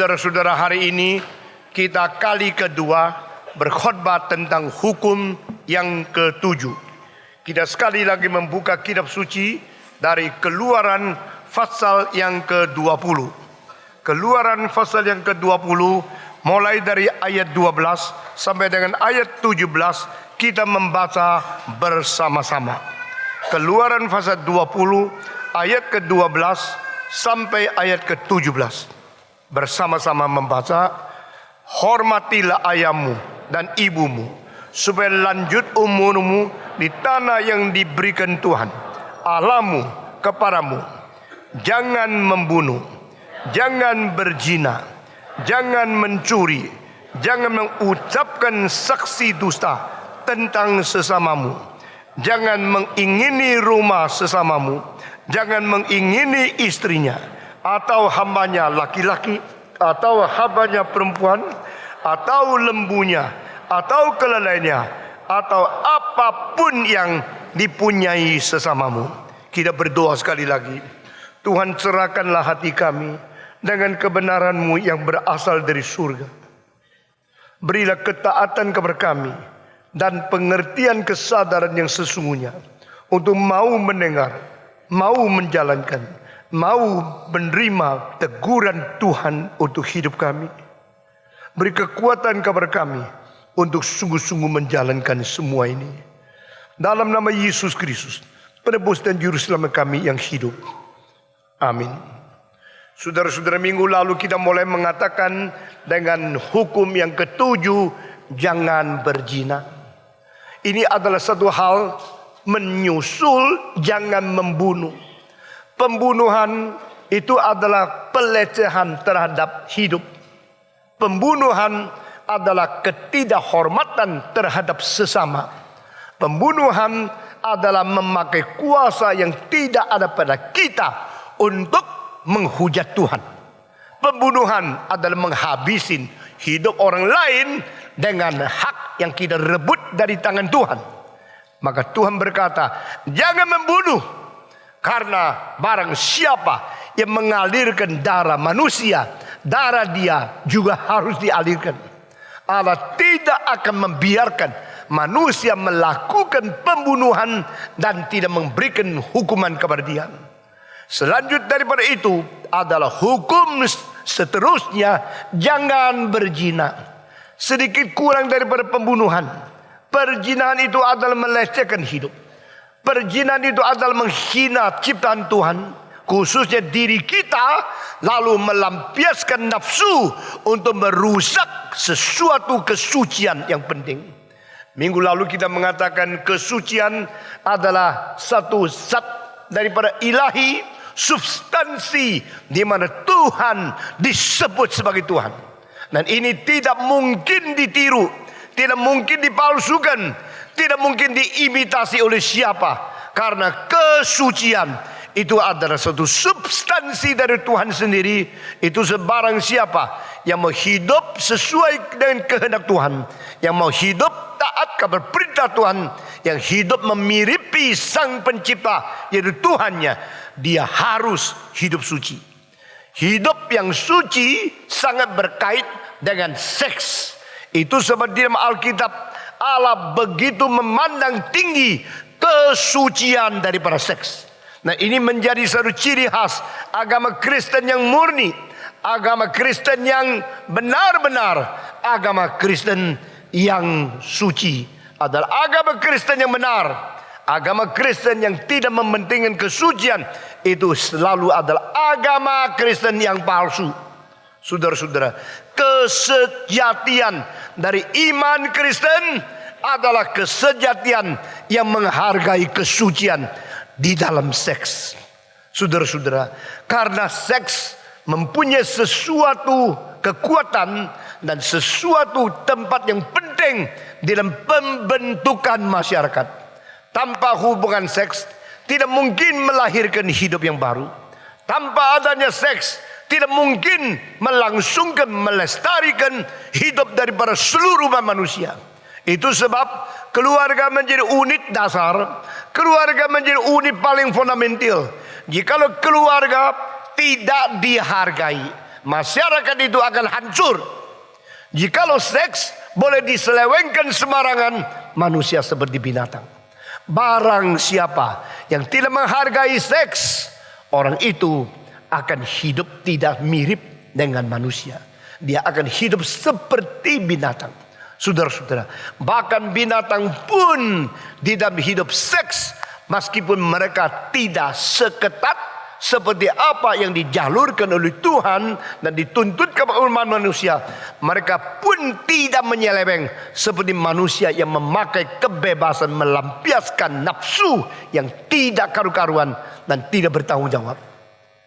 Saudara-saudara, hari ini kita kali kedua berkhotbah tentang hukum yang ketujuh. Kita sekali lagi membuka kitab suci dari Keluaran pasal yang ke-20. Keluaran pasal yang ke-20 mulai dari ayat 12 sampai dengan ayat 17 kita membaca bersama-sama. Keluaran pasal 20 ayat ke-12 sampai ayat ke-17. Bersama-sama membaca. Hormatilah ayahmu dan ibumu, supaya lanjut umurmu di tanah yang diberikan Tuhan Allahmu kepadamu. Jangan membunuh, jangan berzina, jangan mencuri, jangan mengucapkan saksi dusta tentang sesamamu, jangan mengingini rumah sesamamu, jangan mengingini istrinya atau hambanya laki-laki, atau hambanya perempuan, atau lembunya, atau keledainya, atau apapun yang dipunyai sesamamu. Kita berdoa sekali lagi. Tuhan, cerahkanlah hati kami dengan kebenaran-Mu yang berasal dari surga. Berilah ketaatan kepada kami dan pengertian kesadaran yang sesungguhnya untuk mau mendengar, mau menjalankan, mau menerima teguran Tuhan untuk hidup kami. Beri kekuatan kepada kami untuk sungguh-sungguh menjalankan semua ini. Dalam nama Yesus Kristus, penebus dan juru selamat kami yang hidup. Amin. Saudara-saudara, minggu lalu kita mulai mengatakan dengan hukum yang ketujuh, jangan berzina. Ini adalah satu hal menyusul jangan membunuh. Pembunuhan itu adalah pelecehan terhadap hidup. Pembunuhan adalah ketidakhormatan terhadap sesama. Pembunuhan adalah memakai kuasa yang tidak ada pada kita untuk menghujat Tuhan. Pembunuhan adalah menghabisin hidup orang lain dengan hak yang kita rebut dari tangan Tuhan. Maka Tuhan berkata, jangan membunuh. Karena barang siapa yang mengalirkan darah manusia, darah dia juga harus dialirkan. Allah tidak akan membiarkan manusia melakukan pembunuhan dan tidak memberikan hukuman kepada dia. Selanjutnya daripada itu adalah hukum seterusnya, jangan berzina. Sedikit kurang daripada pembunuhan. Perzinahan itu adalah melecehkan hidup. Perzinahan itu adalah menghina ciptaan Tuhan, khususnya diri kita, lalu melampiaskan nafsu untuk merusak sesuatu kesucian yang penting. Minggu lalu kita mengatakan kesucian adalah satu zat daripada ilahi, substansi di mana Tuhan disebut sebagai Tuhan. Dan ini tidak mungkin ditiru, tidak mungkin dipalsukan, tidak mungkin diimitasi oleh siapa. Karena kesucian itu adalah satu substansi dari Tuhan sendiri. Itu sebarang siapa yang mau hidup sesuai dengan kehendak Tuhan, yang mau hidup taat kepada perintah Tuhan, yang hidup memiripi Sang Pencipta yaitu Tuhannya, dia harus hidup suci. Hidup yang suci sangat berkait dengan seks. Itu sebab di dalam Alkitab Allah begitu memandang tinggi kesucian daripada seks. Nah, ini menjadi satu ciri khas agama Kristen yang murni, agama Kristen yang benar-benar, agama Kristen yang suci adalah agama Kristen yang benar. Agama Kristen yang tidak mementingkan kesucian itu selalu adalah agama Kristen yang palsu. Saudara-saudara, kesejatian dari iman Kristen adalah kesejatian yang menghargai kesucian di dalam seks. Saudara-saudara, karena seks mempunyai sesuatu kekuatan dan sesuatu tempat yang penting dalam pembentukan masyarakat. Tanpa hubungan seks tidak mungkin melahirkan hidup yang baru. Tanpa adanya seks tidak mungkin melangsungkan, melestarikan hidup daripada seluruh manusia. Itu sebab keluarga menjadi unit dasar, keluarga menjadi unit paling fundamental. Jikalau keluarga tidak dihargai, masyarakat itu akan hancur. Jikalau seks boleh diselewengkan sembarangan, manusia seperti binatang. Barang siapa yang tidak menghargai seks, orang itu akan hidup tidak mirip dengan manusia. Dia akan hidup seperti binatang. Saudara-saudara, bahkan binatang pun di dalam hidup seks, meskipun mereka tidak seketat seperti apa yang dijalurkan oleh Tuhan dan dituntutkan oleh manusia, mereka pun tidak menyeleweng seperti manusia yang memakai kebebasan melampiaskan nafsu yang tidak karu-karuan dan tidak bertanggung jawab.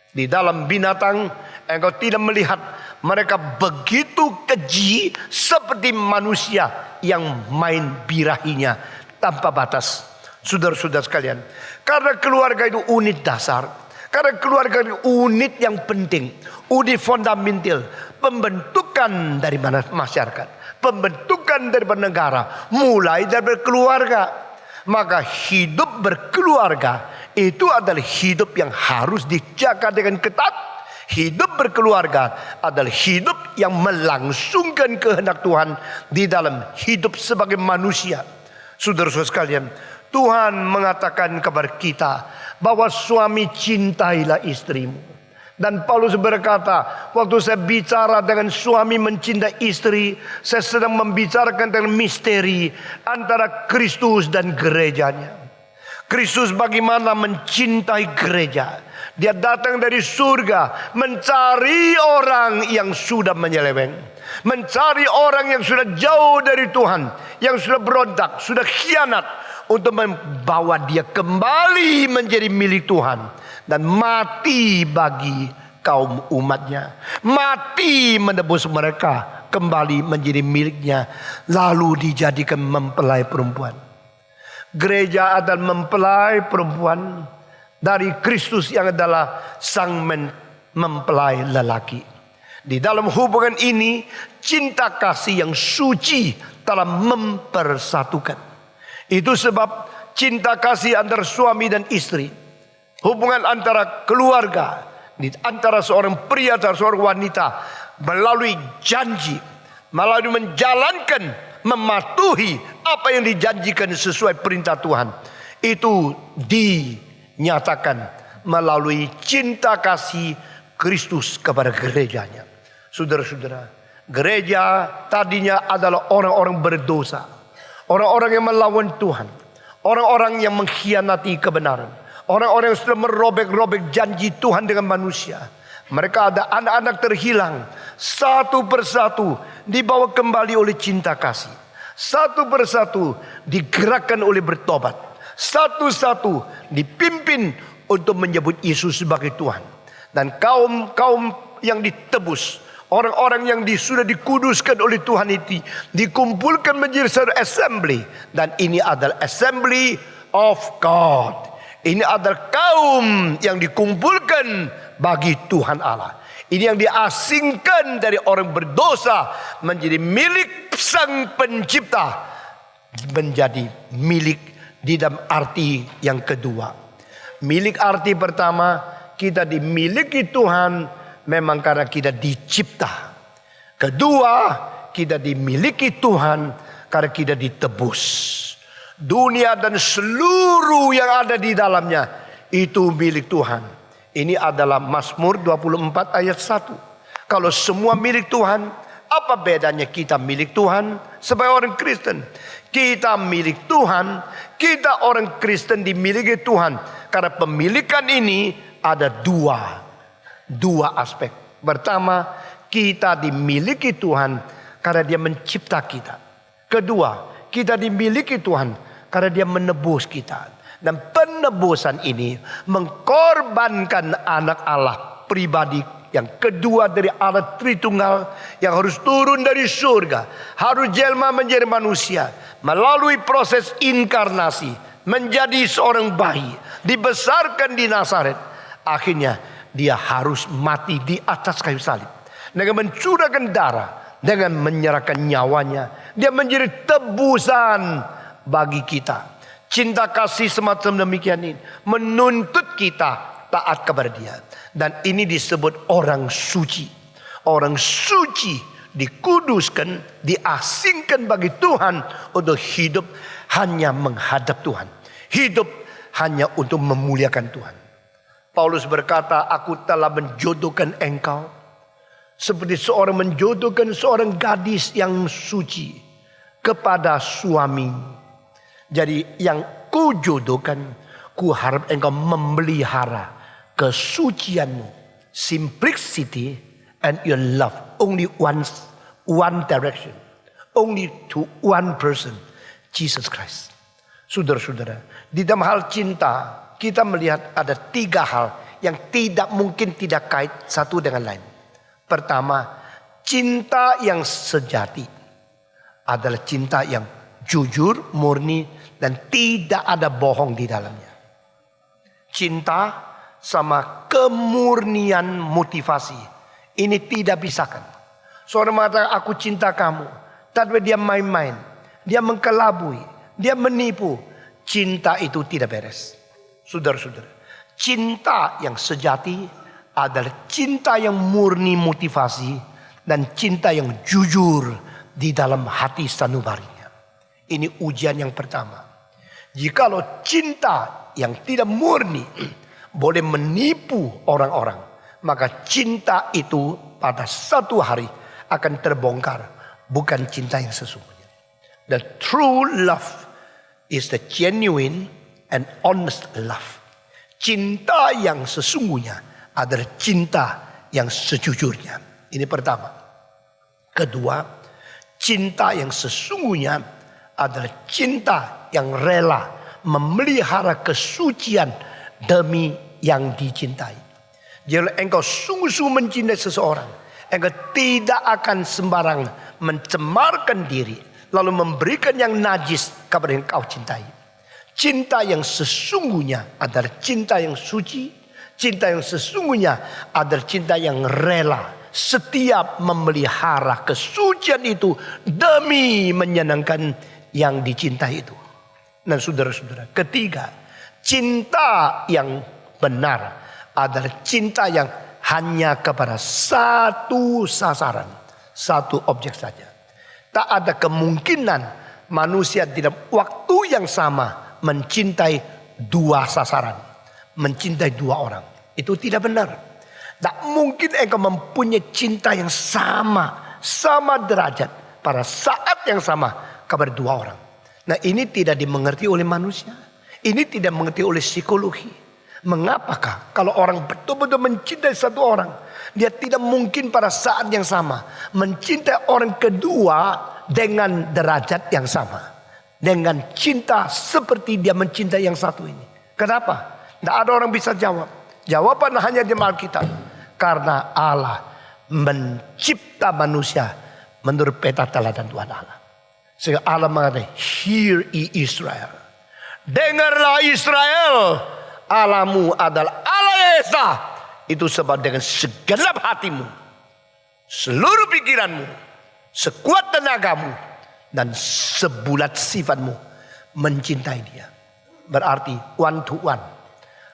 Di dalam binatang, engkau tidak melihat mereka begitu keji seperti manusia yang main birahinya tanpa batas. Saudara-saudara sekalian, karena keluarga itu unit dasar, karena keluarga itu unit yang penting, unit fundamental, pembentukan dari masyarakat, pembentukan dari negara, mulai dari keluarga. Maka hidup berkeluarga itu adalah hidup yang harus dijaga dengan ketat. Hidup berkeluarga adalah hidup yang melangsungkan kehendak Tuhan di dalam hidup sebagai manusia. Saudara-saudara sekalian, Tuhan mengatakan kepada kita bahwa suami cintailah istrimu. Dan Paulus berkata, waktu saya bicara dengan suami mencintai istri, saya sedang membicarakan tentang misteri antara Kristus dan gerejanya. Kristus bagaimana mencintai gereja. Dia datang dari surga mencari orang yang sudah menyeleweng, mencari orang yang sudah jauh dari Tuhan, yang sudah berontak, sudah khianat, untuk membawa dia kembali menjadi milik Tuhan dan mati bagi kaum umatnya, mati menebus mereka kembali menjadi miliknya, lalu dijadikan mempelai perempuan. Gereja adalah mempelai perempuan dari Kristus yang adalah sang mempelai lelaki. Di dalam hubungan ini, cinta kasih yang suci telah mempersatukan. Itu sebab cinta kasih antara suami dan istri, hubungan antara keluarga, antara seorang pria dan seorang wanita, melalui janji, melalui menjalankan, mematuhi apa yang dijanjikan sesuai perintah Tuhan, itu dinyatakan melalui cinta kasih Kristus kepada gerejanya. Saudara-saudara, gereja tadinya adalah orang-orang berdosa, orang-orang yang melawan Tuhan, orang-orang yang mengkhianati kebenaran, orang-orang yang sudah merobek-robek janji Tuhan dengan manusia. Mereka ada anak-anak terhilang, satu persatu dibawa kembali oleh cinta kasih, satu persatu digerakkan oleh bertobat, satu-satu dipimpin untuk menyebut Yesus sebagai Tuhan. Dan kaum-kaum yang ditebus, orang-orang yang sudah dikuduskan oleh Tuhan itu dikumpulkan menjadi satu assembly. Dan ini adalah assembly of God. Ini adalah kaum yang dikumpulkan bagi Tuhan Allah. Ini yang diasingkan dari orang berdosa menjadi milik Sang Pencipta, menjadi milik di dalam arti yang kedua. Milik arti pertama, kita dimiliki Tuhan memang karena kita dicipta. Kedua, kita dimiliki Tuhan karena kita ditebus. Dunia dan seluruh yang ada di dalamnya itu milik Tuhan. Ini adalah Mazmur 24 ayat 1. Kalau semua milik Tuhan, apa bedanya kita milik Tuhan sebagai orang Kristen? Kita milik Tuhan, kita orang Kristen dimiliki Tuhan. Karena pemilikan ini ada dua aspek. Pertama, kita dimiliki Tuhan karena Dia mencipta kita. Kedua, kita dimiliki Tuhan karena Dia menebus kita. Dan penebusan ini mengkorbankan anak Allah pribadi yang kedua dari Allah Tritunggal, yang harus turun dari surga, harus jelma menjadi manusia, melalui proses inkarnasi, menjadi seorang bayi, dibesarkan di Nazaret. Akhirnya Dia harus mati di atas kayu salib dengan mencurahkan darah, dengan menyerahkan nyawanya. Dia menjadi tebusan bagi kita. Cinta kasih semacam demikian ini menuntut kita taat kepada Dia. Dan ini disebut orang suci. orang suci dikuduskan, diasingkan bagi Tuhan untuk hidup hanya menghadap Tuhan. Hidup hanya untuk memuliakan Tuhan. Paulus berkata, aku telah menjodohkan engkau seperti seorang menjodohkan seorang gadis yang suci kepada suami. Jadi yang kujodohkan, ku harap engkau memelihara kesucianmu, simplicity and your love. Only one direction. Only to one person, Jesus Christ. Saudara-saudara, di dalam hal cinta, kita melihat ada 3 hal yang tidak mungkin tidak kait satu dengan lain. Pertama, cinta yang sejati adalah cinta yang jujur, murni, dan tidak ada bohong di dalamnya. Cinta sama kemurnian motivasi, ini tidak pisahkan. Seorang mengatakan aku cinta kamu, tapi dia main-main, dia mengkelabui, dia menipu. Cinta itu tidak beres. Saudara-saudara, cinta yang sejati adalah cinta yang murni motivasi dan cinta yang jujur di dalam hati sanubarinya. Ini ujian yang pertama. Jikalau cinta yang tidak murni boleh menipu orang-orang, maka cinta itu pada satu hari akan terbongkar, bukan cinta yang sesungguhnya. The true love is the genuine and honest love. Cinta yang sesungguhnya adalah cinta yang sejujurnya. Ini pertama. Kedua, cinta yang sesungguhnya adalah cinta yang rela memelihara kesucian demi yang dicintai. Jika engkau sungguh-sungguh mencintai seseorang, engkau tidak akan sembarang mencemarkan diri lalu memberikan yang najis kepada yang kau cintai. Cinta yang sesungguhnya adalah cinta yang suci. Cinta yang sesungguhnya adalah cinta yang rela setiap memelihara kesucian itu demi menyenangkan yang dicintai itu. Dan saudara-saudara, ketiga, cinta yang benar adalah cinta yang hanya kepada satu sasaran, satu objek saja. Tak ada kemungkinan manusia dalam waktu yang sama mencintai 2 sasaran, mencintai 2 orang. Itu tidak benar. Tak mungkin engkau mempunyai cinta yang sama derajat pada saat yang sama kepada 2 orang. Nah, ini tidak dimengerti oleh manusia. Ini tidak dimengerti oleh psikologi. Mengapakah kalau orang betul-betul mencintai satu orang, dia tidak mungkin pada saat yang sama mencintai orang kedua dengan derajat yang sama, dengan cinta seperti dia mencintai yang satu ini. Kenapa? Tidak ada orang bisa jawab. Jawaban hanya di Alkitab. Karena Allah mencipta manusia menurut peta teladan Tuhan Allah. Sehingga Allah mengatakan, "Hear ye Israel." Dengarlah Israel, Allahmu adalah Allah yang esa. Itu sebab dengan segenap hatimu, seluruh pikiranmu, sekuat tenagamu, dan sebulat sifatmu mencintai dia. Berarti one to one.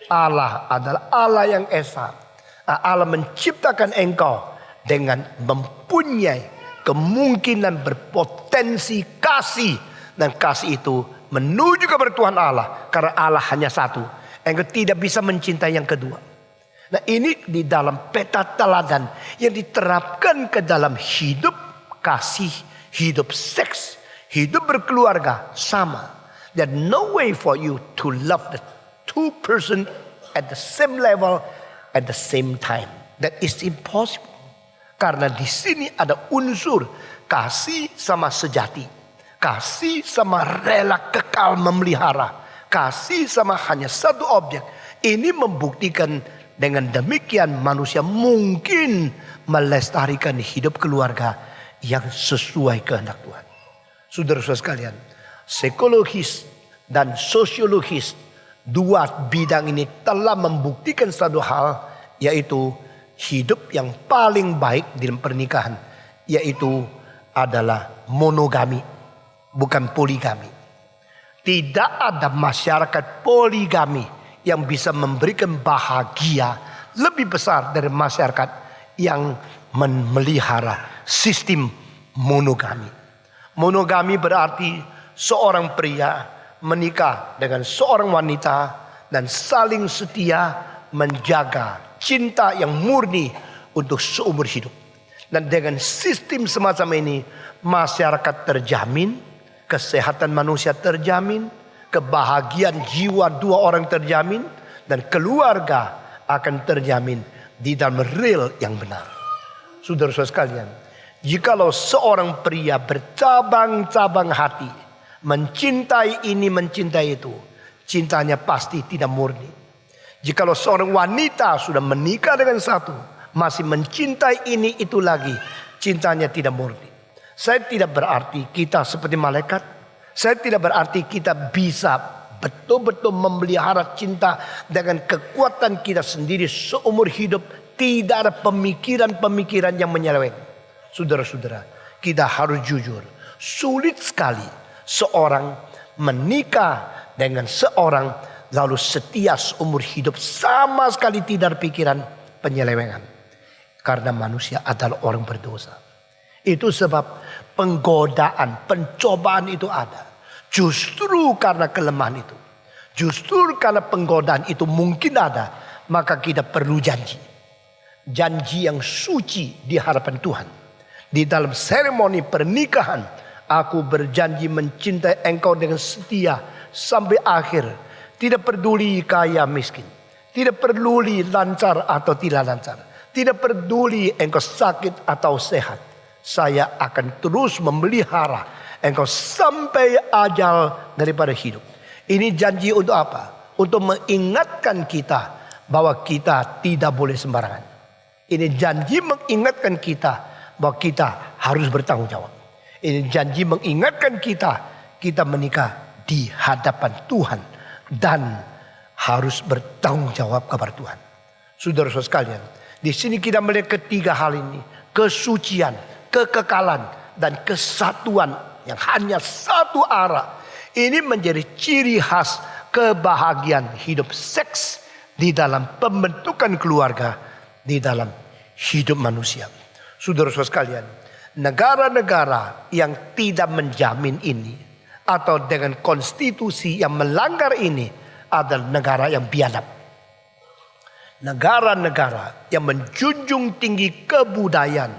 Allah adalah Allah yang esa. Allah menciptakan engkau dengan mempunyai kemungkinan berpotensi kasih. Dan kasih itu menuju kepada Tuhan Allah. Karena Allah hanya satu. Engkau tidak bisa mencintai yang kedua. Nah, ini di dalam peta teladan yang diterapkan ke dalam hidup kasih, hidup seks, hidup berkeluarga sama. There's no way for you to love the 2 person at the same level at the same time. That is impossible. Karena di sini ada unsur kasih sama sejati, kasih sama rela kekal memelihara, kasih sama hanya satu objek. Ini membuktikan dengan demikian manusia mungkin melestarikan hidup keluarga yang sesuai kehendak Tuhan. Saudara-saudara sekalian, psikologis dan sosiologis, 2 bidang ini telah membuktikan satu hal, yaitu hidup yang paling baik dalam pernikahan, yaitu adalah monogami, bukan poligami. Tidak ada masyarakat poligami yang bisa memberikan bahagia lebih besar dari masyarakat yang memelihara sistem monogami. Monogami berarti seorang pria menikah dengan seorang wanita dan saling setia menjaga cinta yang murni untuk seumur hidup. Dan dengan sistem semacam ini, masyarakat terjamin, kesehatan manusia terjamin, kebahagiaan jiwa dua orang terjamin, dan keluarga akan terjamin di dalam real yang benar. Saudara-saudara sekalian, jikalau seorang pria bercabang-cabang hati, mencintai ini, mencintai itu, cintanya pasti tidak murni. Jikalau seorang wanita sudah menikah dengan satu, masih mencintai ini itu lagi, cintanya tidak murni. Saya tidak berarti kita seperti malaikat. Saya tidak berarti kita bisa betul-betul memelihara cinta dengan kekuatan kita sendiri seumur hidup. Tidak ada pemikiran-pemikiran yang menyeleweng. Saudara-saudara, kita harus jujur. Sulit sekali seorang menikah dengan seorang lalu setia seumur hidup, sama sekali tidak ada pikiran penyelewengan. Karena manusia adalah orang berdosa. Itu sebab penggodaan, pencobaan itu ada. Justru karena kelemahan itu, justru karena penggodaan itu mungkin ada, maka kita perlu janji. Janji yang suci di hadapan Tuhan. Di dalam seremoni pernikahan, aku berjanji mencintai engkau dengan setia sampai akhir. Tidak peduli kaya miskin, tidak peduli lancar atau tidak lancar, tidak peduli engkau sakit atau sehat. Saya akan terus memelihara engkau sampai ajal daripada hidup. Ini janji untuk apa? Untuk mengingatkan kita bahwa kita tidak boleh sembarangan. Ini janji mengingatkan kita bahwa kita harus bertanggung jawab. Ini janji mengingatkan kita menikah di hadapan Tuhan dan harus bertanggung jawab kepada Tuhan. Saudara-saudara sekalian, di sini kita melihat ketiga hal ini: kesucian, kekekalan, dan kesatuan yang hanya satu arah. Ini menjadi ciri khas kebahagiaan hidup seks di dalam pembentukan keluarga, di dalam hidup manusia. Saudara-saudara sekalian, negara-negara yang tidak menjamin ini atau dengan konstitusi yang melanggar ini adalah negara yang biadab. Negara-negara yang menjunjung tinggi kebudayaan,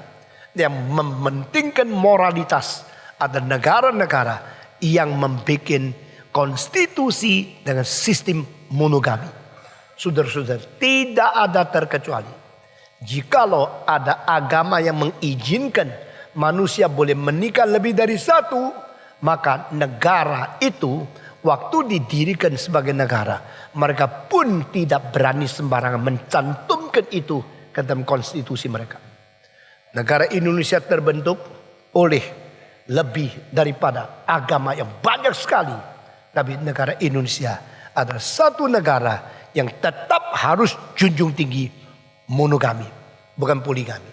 yang mementingkan moralitas, adalah negara-negara yang membuat konstitusi dengan sistem monogami. Saudara-saudara, tidak ada terkecuali. Jikalau ada agama yang mengizinkan manusia boleh menikah lebih dari satu, maka negara itu waktu didirikan sebagai negara, mereka pun tidak berani sembarangan mencantumkan itu ke dalam konstitusi mereka. Negara Indonesia terbentuk oleh lebih daripada agama yang banyak sekali. Tapi negara Indonesia adalah satu negara yang tetap harus junjung tinggi monogami, bukan poligami.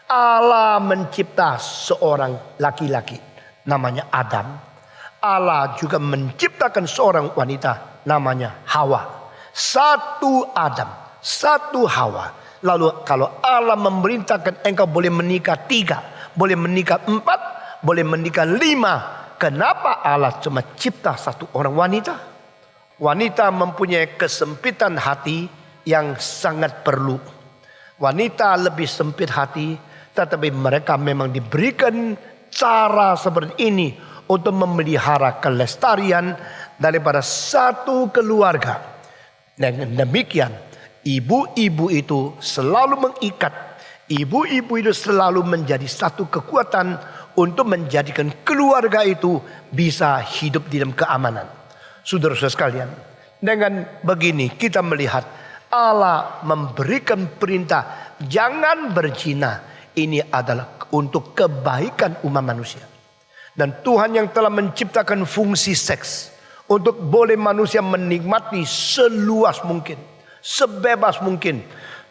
Allah mencipta seorang laki-laki namanya Adam. Allah juga menciptakan seorang wanita namanya Hawa. Satu Adam, satu Hawa. Lalu kalau Allah memerintahkan engkau boleh menikah 3, boleh menikah 4, boleh menikah 5. Kenapa Allah cuma cipta satu orang wanita? Wanita mempunyai kesempitan hati yang sangat perlu. Wanita lebih sempit hati, tetapi mereka memang diberikan cara seperti ini untuk memelihara kelestarian daripada satu keluarga. Dan demikian, ibu-ibu itu selalu mengikat. Ibu-ibu itu selalu menjadi satu kekuatan untuk menjadikan keluarga itu bisa hidup di dalam keamanan. Saudara-saudara sekalian, dengan begini kita melihat Allah memberikan perintah jangan berzina. Ini adalah untuk kebaikan umat manusia. Dan Tuhan yang telah menciptakan fungsi seks untuk boleh manusia menikmati seluas mungkin, sebebas mungkin.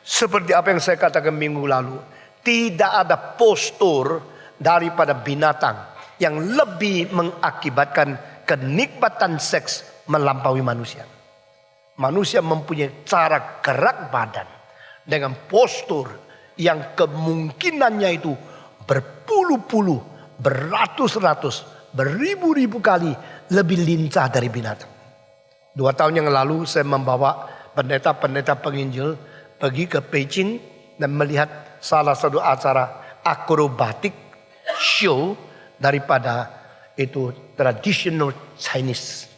Seperti apa yang saya katakan minggu lalu, tidak ada postur daripada binatang yang lebih mengakibatkan kenikmatan seks melampaui manusia. Manusia mempunyai cara gerak badan dengan postur yang kemungkinannya itu berpuluh-puluh, beratus-ratus, beribu-ribu kali lebih lincah dari binatang. 2 tahun yang lalu saya membawa pendeta-pendeta penginjil pergi ke Beijing dan melihat salah satu acara akrobatik show daripada itu traditional Chinese.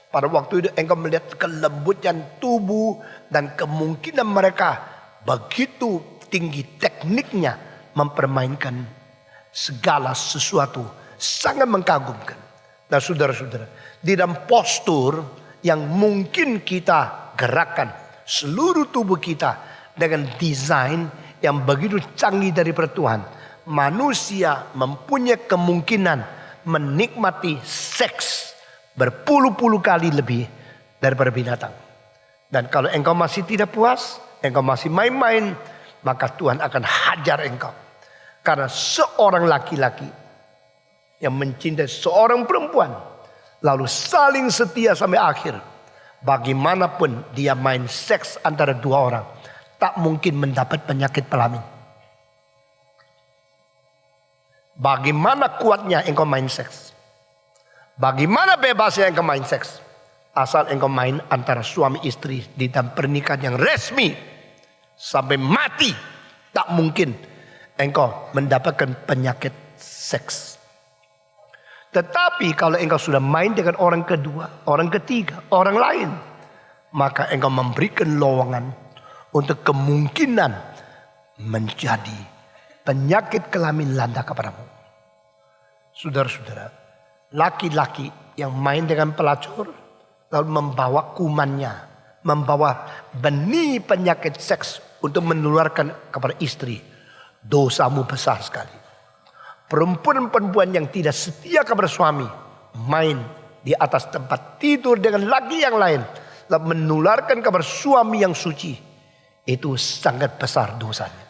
Pada waktu itu engkau melihat kelembutan tubuh dan kemungkinan mereka begitu tinggi tekniknya mempermainkan segala sesuatu, sangat mengagumkan. Nah saudara-saudara, di dalam postur yang mungkin kita gerakkan seluruh tubuh kita dengan desain yang begitu canggih dari Tuhan, manusia mempunyai kemungkinan menikmati seks berpuluh-puluh kali lebih daripada binatang. Dan kalau engkau masih tidak puas, engkau masih main-main, maka Tuhan akan hajar engkau. Karena seorang laki-laki yang mencintai seorang perempuan, lalu saling setia sampai akhir, bagaimanapun dia main seks antara 2 orang, tak mungkin mendapat penyakit kelamin. Bagaimana kuatnya engkau main seks? Bagaimana bebasnya engkau main seks? Asal engkau main antara suami istri di dalam pernikahan yang resmi sampai mati, tak mungkin engkau mendapatkan penyakit seks. Tetapi kalau engkau sudah main dengan orang kedua, orang ketiga, orang lain, maka engkau memberikan lowongan untuk kemungkinan menjadi penyakit kelamin landa kepadamu. Saudara-saudara, laki-laki yang main dengan pelacur lalu membawa kumannya, membawa benih penyakit seks untuk menularkan kepada istri, dosamu besar sekali. Perempuan-perempuan yang tidak setia kepada suami, main di atas tempat tidur dengan laki yang lain, lalu menularkan kepada suami yang suci, itu sangat besar dosanya.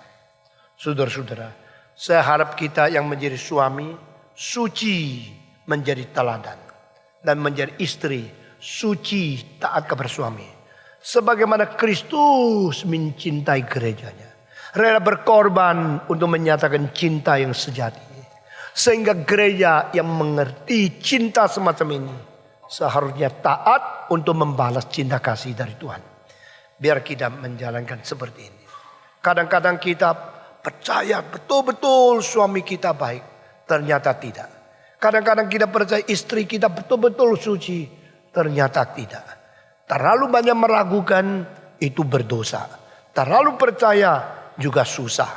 Saudara-saudara, saya harap kita yang menjadi suami suci menjadi teladan, dan menjadi istri suci taat kepada suami. Sebagaimana Kristus mencintai gerejanya, rela berkorban untuk menyatakan cinta yang sejati. Sehingga gereja yang mengerti cinta semacam ini seharusnya taat untuk membalas cinta kasih dari Tuhan. Biar kita menjalankan seperti ini. Kadang-kadang kita percaya betul-betul suami kita baik, ternyata tidak. Kadang-kadang kita percaya istri kita betul-betul suci, ternyata tidak. Terlalu banyak meragukan, itu berdosa. Terlalu percaya juga susah.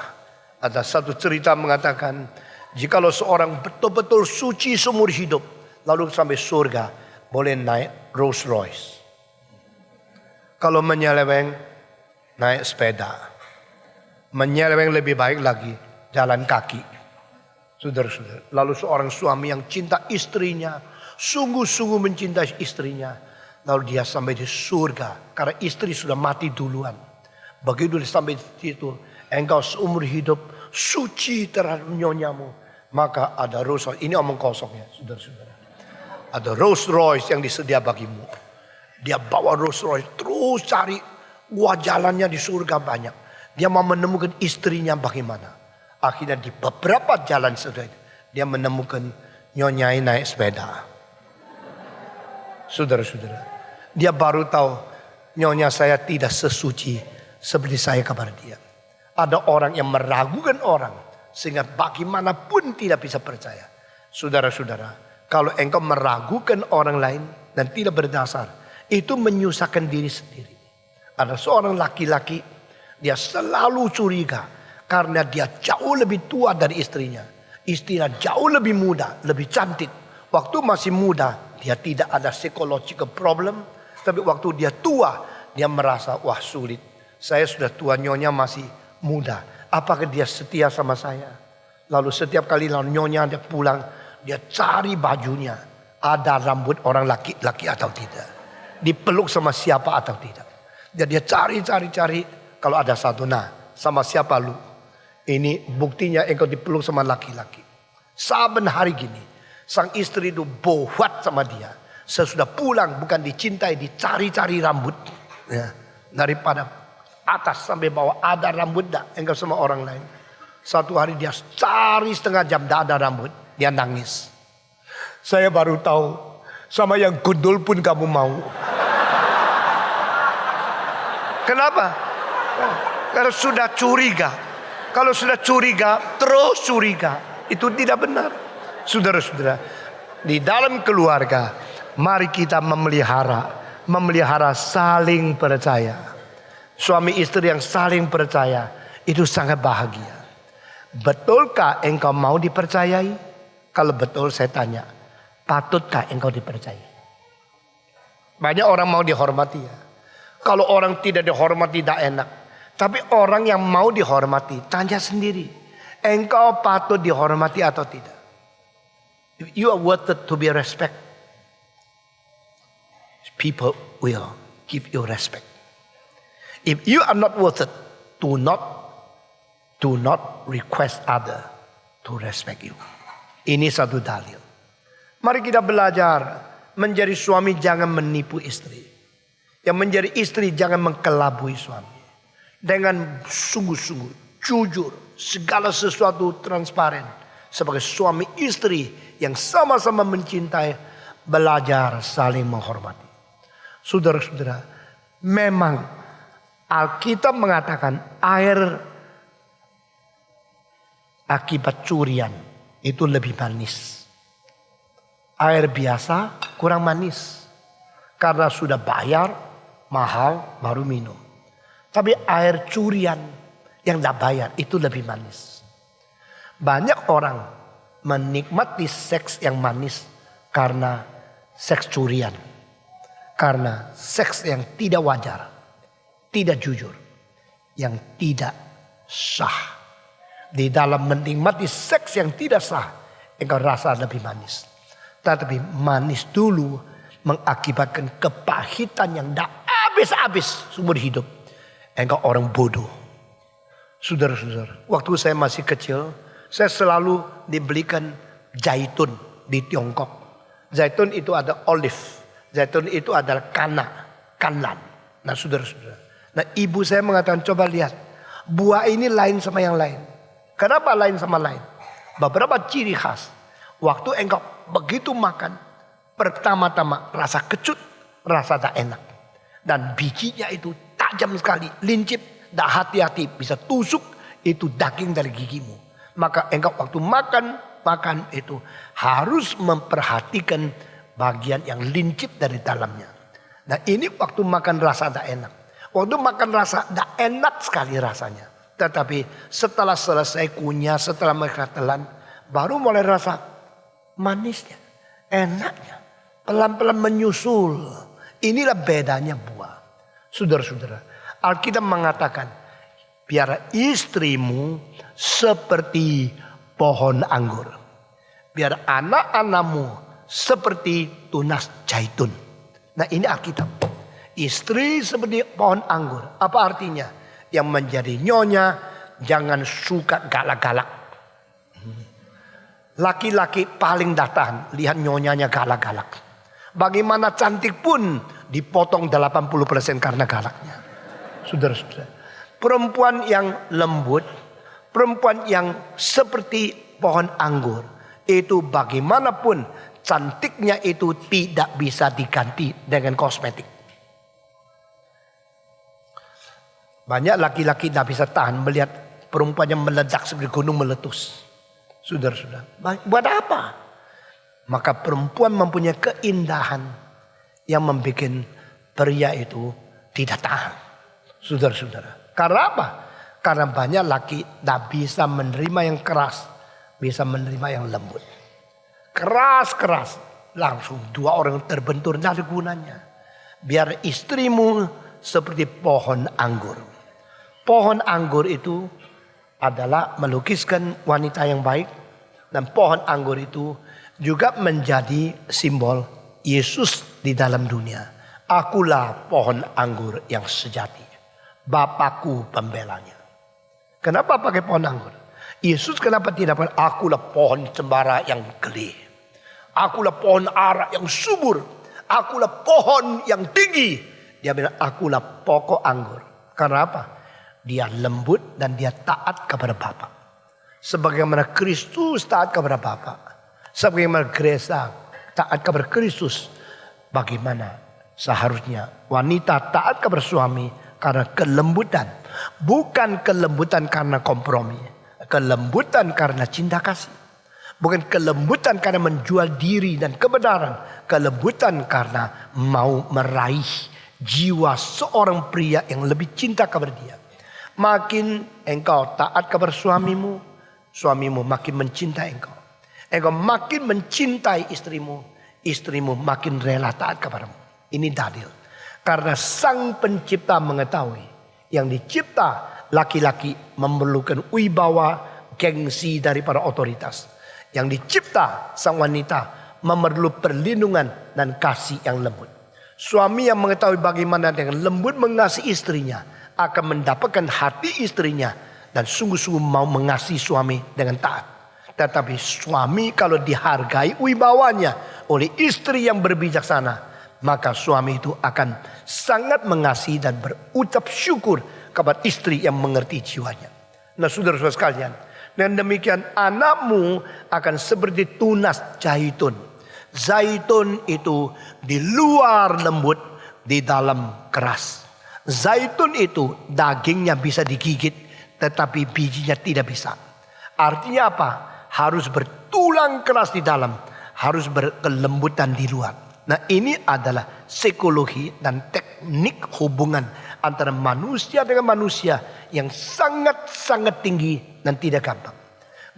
Ada satu cerita mengatakan, jikalau seorang betul-betul suci seumur hidup, lalu sampai surga, boleh naik Rolls Royce. Kalau menyeleweng, naik sepeda. Menyeleweng lebih baik lagi, jalan kaki. Saudara-saudara, lalu seorang suami yang cinta istrinya, sungguh-sungguh mencintai istrinya, lalu dia sampai di surga karena istri sudah mati duluan. Begitu dia sampai di situ, engkau seumur hidup suci terhadap nyonyamu, maka ada Rolls Royce. Ini omong kosong ya, saudara-saudara. Ada Rolls Royce yang disedia bagimu. Dia bawa Rolls Royce terus cari, wah jalannya di surga banyak. Dia mau menemukan istrinya bagaimana. Akhirnya di beberapa jalan sudah dia menemukan nyonyai naik sepeda. Saudara-saudara, dia baru tahu nyonya saya tidak sesuci seperti saya kepada dia. Ada orang yang meragukan orang sehingga bagaimanapun tidak bisa percaya. Saudara-saudara, kalau engkau meragukan orang lain dan tidak berdasar, itu menyusahkan diri sendiri. Ada seorang laki-laki, dia selalu curiga karena dia jauh lebih tua dari istrinya. Istrinya jauh lebih muda, lebih cantik. Waktu masih muda, dia tidak ada psychological problem. Tapi waktu dia tua, dia merasa, wah sulit. Saya sudah tua, nyonya masih muda. Apakah dia setia sama saya? Lalu setiap kali nyonya dia pulang, dia cari bajunya. Ada rambut orang laki-laki atau tidak. Dipeluk sama siapa atau tidak. Dan dia cari. Kalau ada satu, nah sama siapa lu? Ini buktinya engkau dipeluk sama laki-laki. Saben hari gini, sang istri itu bohwat sama dia. Sesudah pulang bukan dicintai, dicari-cari rambut. Ya, daripada atas sampai bawah. Ada rambut tak? Engkau sama orang lain. Satu hari dia cari setengah jam, tak ada rambut. Dia nangis. Saya baru tahu, sama yang gundul pun kamu mau. Kenapa? Karena sudah curiga. Kalau sudah curiga, terus curiga. Itu tidak benar. Saudara-saudara, di dalam keluarga, mari kita memelihara saling percaya. Suami istri yang saling percaya, itu sangat bahagia. Betulkah engkau mau dipercayai? Kalau betul saya tanya, patutkah engkau dipercayai? Banyak orang mau dihormati ya. Kalau orang tidak dihormati tidak enak. Tapi orang yang mau dihormati, tanya sendiri. Engkau patut dihormati atau tidak? If you are worth it to be respect, people will give you respect. If you are not worth it, do not request other to respect you. Ini satu dalil. Mari kita belajar menjadi suami jangan menipu istri. Yang menjadi istri jangan mengkelabui suami. Dengan sungguh-sungguh, jujur, segala sesuatu transparan. Sebagai suami istri yang sama-sama mencintai, belajar saling menghormati. Saudara-saudara, memang Alkitab mengatakan air akibat curian itu lebih manis. Air biasa kurang manis. Karena sudah bayar, mahal baru minum. Tapi air curian yang tidak bayar itu lebih manis. Banyak orang menikmati seks yang manis karena seks curian. Karena seks yang tidak wajar, tidak jujur, yang tidak sah. Di dalam menikmati seks yang tidak sah, engkau rasa lebih manis. Tetapi manis dulu mengakibatkan kepahitan yang tidak habis-habis seumur hidup. Engkau orang bodoh. Saudara-saudara, waktu saya masih kecil, saya selalu dibelikan zaitun di Tiongkok. Zaitun itu ada olive. Zaitun itu adalah kanan. Nah saudara-saudara. Nah ibu saya mengatakan, coba lihat. Buah ini lain sama yang lain. Kenapa lain sama lain? Beberapa ciri khas. Waktu engkau begitu makan, pertama-tama rasa kecut, rasa tak enak. Dan bijinya itu tajam sekali, lincip, tak hati-hati bisa tusuk itu daging dari gigimu. Maka engkau waktu makan itu harus memperhatikan bagian yang lincip dari dalamnya. Nah ini waktu makan rasa tak enak. Waktu makan rasa tak enak sekali rasanya. Tetapi setelah selesai kunyah, setelah mereka telan, baru mulai rasa manisnya, enaknya, pelan-pelan menyusul. Inilah bedanya buah. Saudara-saudara, Alkitab mengatakan, biar istrimu seperti pohon anggur. Biar anak-anakmu seperti tunas zaitun. Nah ini Alkitab. Istri seperti pohon anggur. Apa artinya? Yang menjadi nyonya jangan suka galak-galak. Laki-laki paling datang lihat nyonyanya galak-galak. Bagaimana cantik pun dipotong 80% karena galaknya. Saudara-saudara. Perempuan yang lembut, perempuan yang seperti pohon anggur. Itu bagaimanapun cantiknya itu tidak bisa diganti dengan kosmetik. Banyak laki-laki tidak bisa tahan melihat perempuan yang meledak seperti gunung meletus. Saudara-saudara. Buat apa? Maka perempuan mempunyai keindahan yang membuat pria itu tidak tahan. Saudara-saudara. Karena apa? Karena banyak laki tidak bisa menerima yang keras. Bisa menerima yang lembut. Keras-keras. Langsung dua orang terbentur. Tidak ada gunanya. Biar istrimu seperti pohon anggur. Pohon anggur itu adalah melukiskan wanita yang baik. Dan pohon anggur itu juga menjadi simbol Yesus di dalam dunia. Akulah pohon anggur yang sejati. Bapakku pembelanya. Kenapa pakai pohon anggur? Yesus kenapa tidak pakai akulah pohon cembara yang geli. Akulah pohon ara yang subur. Akulah pohon yang tinggi. Dia bilang akulah pokok anggur. Karena apa? Dia lembut dan dia taat kepada Bapa. Sebagaimana Kristus taat kepada Bapa. Sebagaimana gereja taat kepada Kristus. Bagaimana seharusnya wanita taat kepada suami karena kelembutan. Bukan kelembutan karena kompromi. Kelembutan karena cinta kasih. Bukan kelembutan karena menjual diri dan kebenaran. Kelembutan karena mau meraih jiwa seorang pria yang lebih cinta kepada dia. Makin engkau taat kepada suamimu, suamimu makin mencintai engkau. Engkau makin mencintai istrimu, istrimu makin rela taat kepadamu. Ini dalil. Karena sang pencipta mengetahui yang dicipta laki-laki memerlukan wibawa, gengsi daripada otoritas. Yang dicipta sang wanita memerlukan perlindungan dan kasih yang lembut. Suami yang mengetahui bagaimana dengan lembut mengasihi istrinya akan mendapatkan hati istrinya dan sungguh-sungguh mau mengasihi suami dengan taat. Tetapi suami kalau dihargai wibawanya oleh istri yang berbijaksana, maka suami itu akan sangat mengasihi dan berucap syukur kepada istri yang mengerti jiwanya. Nah, saudara-saudara sekalian, dan demikian anakmu akan seperti tunas zaitun. Zaitun itu di luar lembut, di dalam keras. Zaitun itu dagingnya bisa digigit, tetapi bijinya tidak bisa. Artinya apa? Harus bertulang keras di dalam, harus berkelembutan di luar. Nah, ini adalah psikologi dan teknik hubungan antara manusia dengan manusia yang sangat-sangat tinggi dan tidak gampang.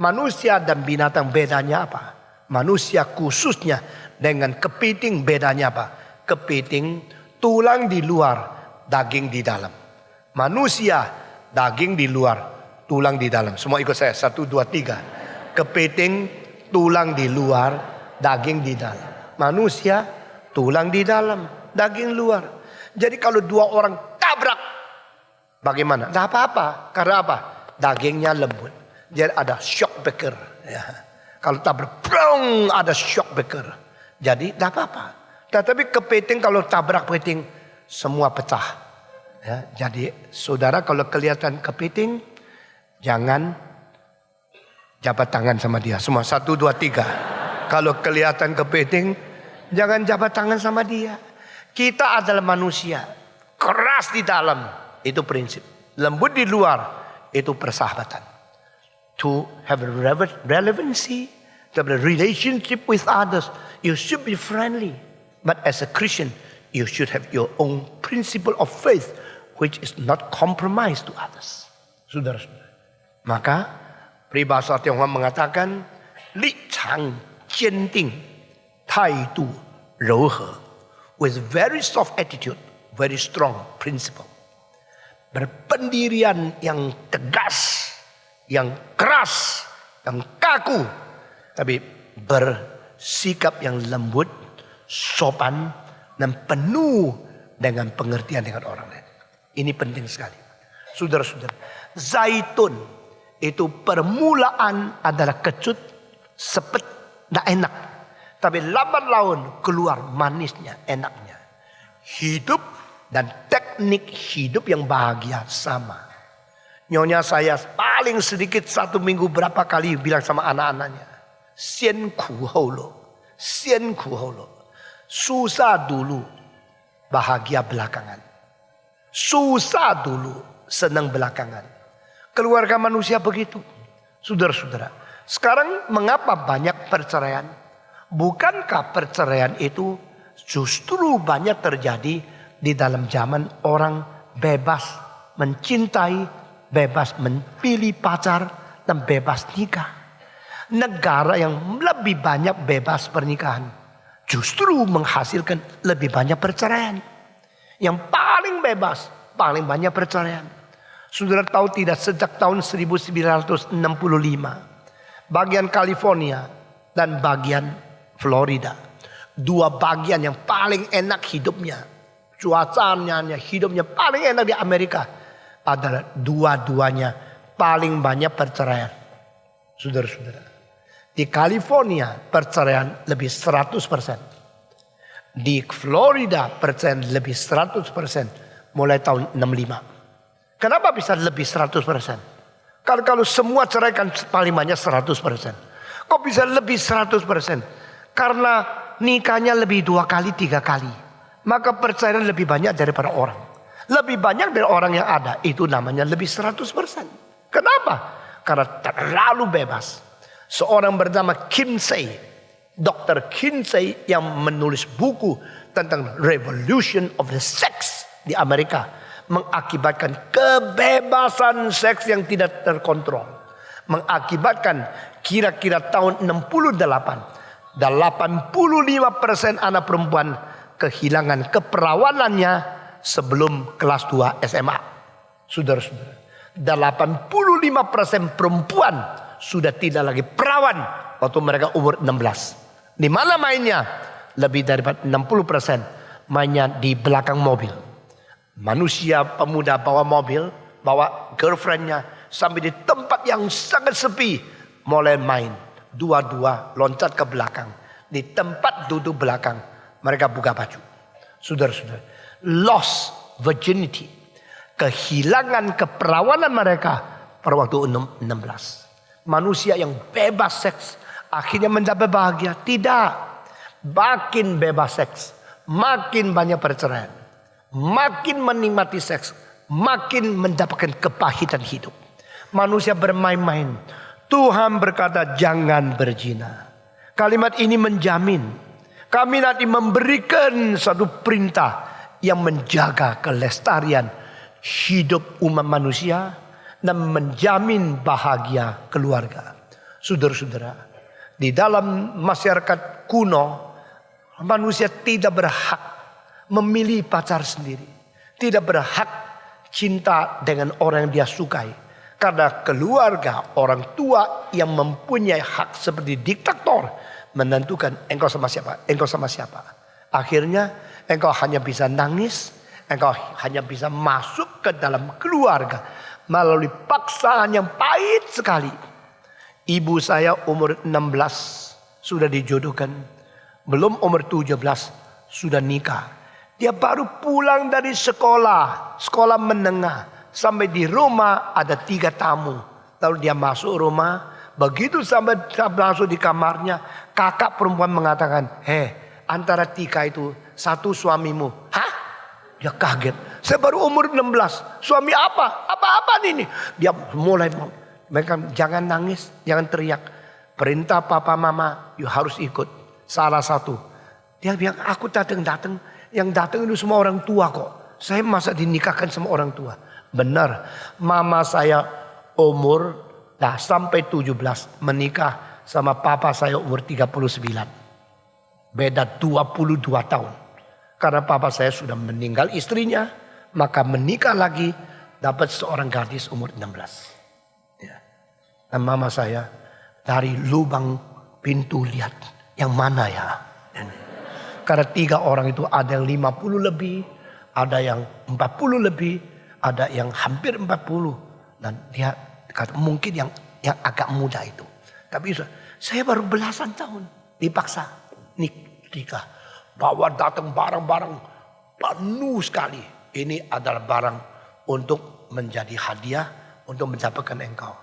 Manusia dan binatang bedanya apa? Manusia khususnya dengan kepiting bedanya apa? Kepiting tulang di luar, daging di dalam. Manusia daging di luar, tulang di dalam. Semua ikut saya, 1, 2, 3. Kepiting tulang di luar, daging di dalam. Manusia tulang di dalam, daging luar. Jadi kalau dua orang tabrak, bagaimana? Tidak apa-apa. Karena apa? Dagingnya lembut. Jadi ada shock breaker. Ya. Kalau tabrak, brong, ada shock breaker. Jadi tidak apa-apa. Tetapi kepiting kalau tabrak kepiting, semua pecah. Ya. Jadi saudara kalau kelihatan kepiting, jangan jabat tangan sama dia. Semua 1, 2, 3. Kalau kelihatan kepiting, jangan jabat tangan sama dia. Kita adalah manusia. Keras di dalam. Itu prinsip. Lembut di luar. Itu persahabatan. To have a relevancy. To have a relationship with others. You should be friendly. But as a Christian, you should have your own principle of faith. Which is not compromised to others. Saudara-saudara. Maka peribahasa Tionghoa mengatakan, 立场坚定，态度柔和 with very soft attitude, very strong principle. Berpendirian yang tegas, yang keras, yang kaku, tapi bersikap yang lembut, sopan, dan penuh dengan pengertian dengan orang lain. Ini penting sekali. Saudara-saudara, zaitun itu permulaan adalah kecut, sepet, tidak enak. Tapi lambat laun keluar manisnya, enaknya. Hidup dan teknik hidup yang bahagia sama. Nyonya saya paling sedikit 1 minggu berapa kali bilang sama anak-anaknya. Sian ku hou lo. Sian ku hou lo. Susah dulu, bahagia belakangan. Susah dulu, senang belakangan. Keluarga manusia begitu. Saudara-saudara. Sekarang mengapa banyak perceraian? Bukankah perceraian itu justru banyak terjadi di dalam zaman orang bebas mencintai, bebas memilih pacar, dan bebas nikah. Negara yang lebih banyak bebas pernikahan justru menghasilkan lebih banyak perceraian. Yang paling bebas, paling banyak perceraian. Saudara tahu tidak, sejak tahun 1965 bagian California dan bagian Florida, dua bagian yang paling enak hidupnya, cuacanya, hidupnya paling enak di Amerika, adalah dua-duanya paling banyak perceraian. Saudara-saudara, di California perceraian lebih 100%. Di Florida perceraian lebih 100% mulai tahun 65. Kenapa bisa lebih 100%? Kalau semua ceraikan paling banyak 100%. Kok bisa lebih 100%? Karena nikahnya lebih 2 kali, 3 kali. Maka perceraian lebih banyak daripada orang. Lebih banyak dari orang yang ada. Itu namanya lebih 100%. Kenapa? Karena terlalu bebas. Seorang bernama Kinsey, Dr. Kinsey yang menulis buku tentang Revolution of the Sex di Amerika. Mengakibatkan kebebasan seks yang tidak terkontrol. Mengakibatkan kira-kira tahun 68, 85% anak perempuan kehilangan keperawanannya sebelum kelas 2 SMA. Saudara-saudara, 85% perempuan sudah tidak lagi perawan waktu mereka umur 16. Di mana mainnya? Lebih daripada 60% mainnya di belakang mobil. Manusia pemuda bawa mobil, bawa girlfriendnya sampai di tempat yang sangat sepi, mulai main. Dua-dua loncat ke belakang. Di tempat duduk belakang, mereka buka baju. Saudara-saudara, lost virginity, kehilangan keperawanan mereka pada waktu 16. Manusia yang bebas seks akhirnya mendapat bahagia? Tidak. Makin bebas seks, makin banyak perceraian. Makin menikmati seks, makin mendapatkan kepahitan hidup. Manusia bermain-main. Tuhan berkata jangan berzina. Kalimat ini menjamin kami nanti memberikan satu perintah yang menjaga kelestarian hidup umat manusia dan menjamin bahagia keluarga. Saudara-saudara, di dalam masyarakat kuno manusia tidak berhak memilih pacar sendiri. Tidak berhak cinta dengan orang yang dia sukai. Karena keluarga, orang tua yang mempunyai hak seperti diktator menentukan engkau sama siapa, engkau sama siapa. Akhirnya engkau hanya bisa nangis, engkau hanya bisa masuk ke dalam keluarga melalui paksaan yang pahit sekali. Ibu saya umur 16 sudah dijodohkan, belum umur 17 sudah nikah. Dia baru pulang dari sekolah menengah. Sampai di rumah ada 3 tamu. Lalu dia masuk rumah. Begitu sampai masuk di kamarnya, kakak perempuan mengatakan, antara 3 itu satu suamimu. Hah? Dia kaget. Saya baru umur 16. Suami apa? Apa-apa ini? Dia mulai, mereka jangan nangis, jangan teriak. Perintah papa mama, you harus ikut. Salah satu. Dia bilang, aku datang. Yang datang itu semua orang tua kok. Saya masa dinikahkan sama orang tua. Benar. Mama saya umur sampai 17 menikah sama papa saya umur 39. Beda 22 tahun. Karena papa saya sudah meninggal istrinya. Maka menikah lagi. Dapat seorang gadis umur 16. Ya. Dan mama saya dari lubang pintu lihat. Yang mana ya? Karena 3 orang itu ada yang 50 lebih, ada yang 40 lebih, ada yang hampir 40. Dan dia kata mungkin yang agak muda itu. Tapi saya baru belasan tahun dipaksa nikah. Bawa datang barang-barang penuh sekali. Ini adalah barang untuk menjadi hadiah, untuk mendapatkan engkau.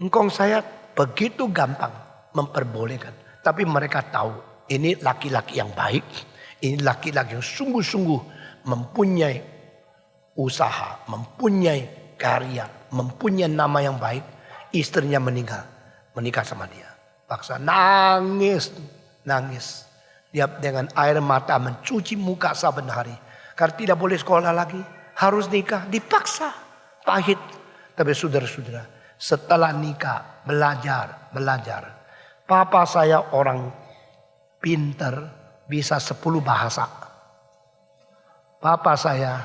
Engkau saya begitu gampang memperbolehkan. Tapi mereka tahu. Ini laki-laki yang baik. Ini laki-laki yang sungguh-sungguh mempunyai usaha. Mempunyai karya. Mempunyai nama yang baik. Istrinya meninggal. Menikah sama dia. Paksa nangis. Dia dengan air mata mencuci muka saben hari. Karena tidak boleh sekolah lagi. Harus nikah. Dipaksa. Pahit. Tapi saudara-saudara. Setelah nikah. Belajar. Papa saya orang pinter, bisa 10 bahasa. Papa saya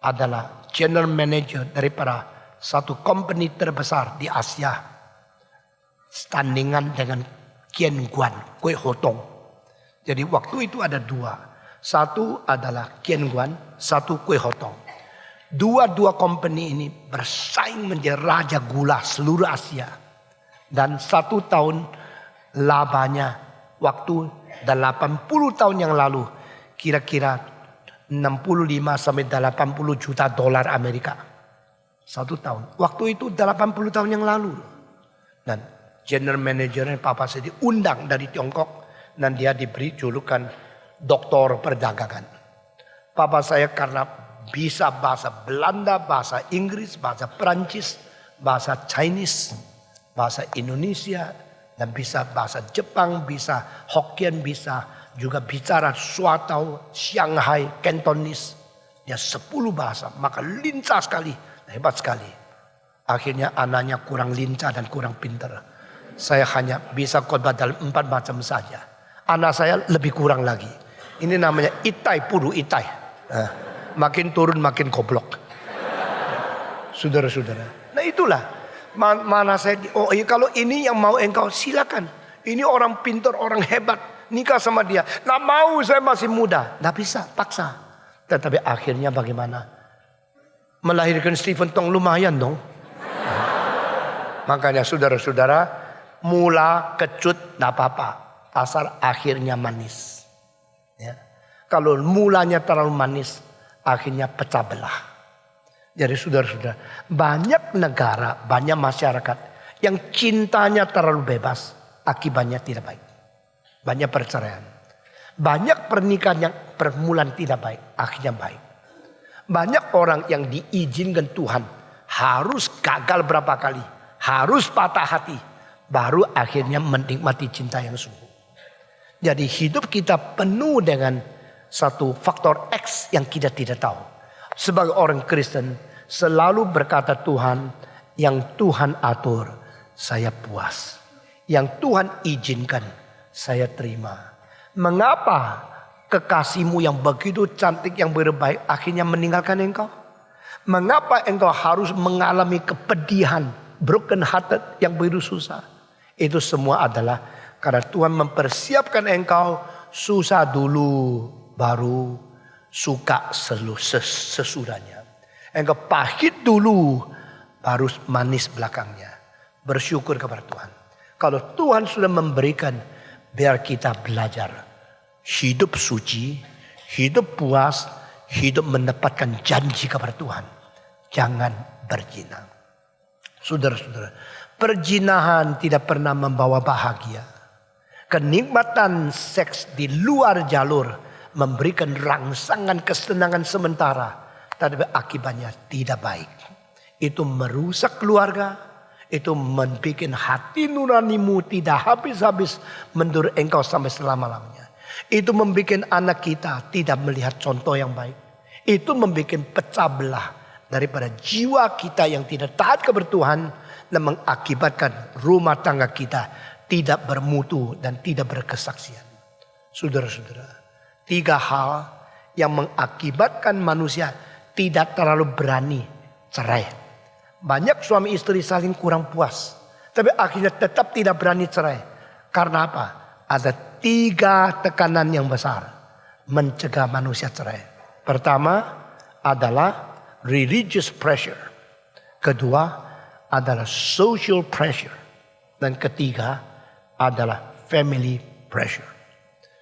adalah general manager daripada satu company terbesar di Asia. Standingan dengan Kian Guan, Kue Hotong. Jadi waktu itu ada 2. Satu adalah Kian Guan, satu Kue Hotong. Dua company ini bersaing menjadi raja gula seluruh Asia. Dan 1 tahun labanya waktu 80 tahun yang lalu kira-kira 65 sampai 80 juta dolar Amerika. 1 tahun. Waktu itu 80 tahun yang lalu. Dan general manajernya papa saya diundang dari Tiongkok. Dan dia diberi julukan doktor perdagangan. Papa saya karena bisa bahasa Belanda, bahasa Inggris, bahasa Perancis, bahasa Chinese, bahasa Indonesia, dan bisa bahasa Jepang, bisa Hokkien, bisa juga bicara Swatau, Shanghai, Cantonese. Dia 10 bahasa, maka lincah sekali, hebat sekali. Akhirnya anaknya kurang lincah dan kurang pintar. Saya hanya bisa khotbah dalam 4 macam saja. Anak saya lebih kurang lagi. Ini namanya itai puru itai. Makin turun makin goblok. Saudara-saudara. Nah itulah. Mana saya, oh iya kalau ini yang mau engkau silakan. Ini orang pintar, orang hebat. Nikah sama dia. Nggak mau, saya masih muda. Nggak bisa, paksa. Tetapi akhirnya bagaimana? Melahirkan Stephen Tong lumayan dong. Makanya saudara-saudara, mula kecut nggak apa-apa. Asal akhirnya manis. Ya. Kalau mulanya terlalu manis, akhirnya pecah belah. Jadi saudara-saudara, banyak negara, banyak masyarakat yang cintanya terlalu bebas, akibatnya tidak baik. Banyak perceraian. Banyak pernikahan yang permulaan tidak baik, akhirnya baik. Banyak orang yang diizinkan Tuhan harus gagal berapa kali, harus patah hati, baru akhirnya menikmati cinta yang sungguh. Jadi hidup kita penuh dengan satu faktor X yang kita tidak tahu. Sebagai orang Kristen selalu berkata Tuhan, yang Tuhan atur saya puas. Yang Tuhan izinkan saya terima. Mengapa kekasihmu yang begitu cantik yang berbaik akhirnya meninggalkan engkau? Mengapa engkau harus mengalami kepedihan, broken hearted yang begitu susah? Itu semua adalah karena Tuhan mempersiapkan engkau susah dulu baru suka sesudahnya. Engkau pahit dulu baru manis belakangnya. Bersyukur kepada Tuhan. Kalau Tuhan sudah memberikan, biar kita belajar hidup suci, hidup puas, hidup mendapatkan janji kepada Tuhan. Jangan berzina. Saudara-saudara, perzinahan tidak pernah membawa bahagia. Kenikmatan seks di luar jalur memberikan rangsangan kesenangan sementara, tapi akibatnya tidak baik. Itu merusak keluarga, itu membuat hati nuranimu tidak habis-habis menurut engkau sampai selama-lamanya. Itu membuat anak kita tidak melihat contoh yang baik. Itu membuat pecah belah daripada jiwa kita yang tidak taat kepada Tuhan dan mengakibatkan rumah tangga kita tidak bermutu dan tidak berkesaksian. Saudara-saudara, 3 hal yang mengakibatkan manusia tidak terlalu berani cerai. Banyak suami istri saling kurang puas, tapi akhirnya tetap tidak berani cerai. Karena apa? Ada 3 tekanan yang besar mencegah manusia cerai. Pertama adalah religious pressure. Kedua adalah social pressure. Dan ketiga adalah family pressure.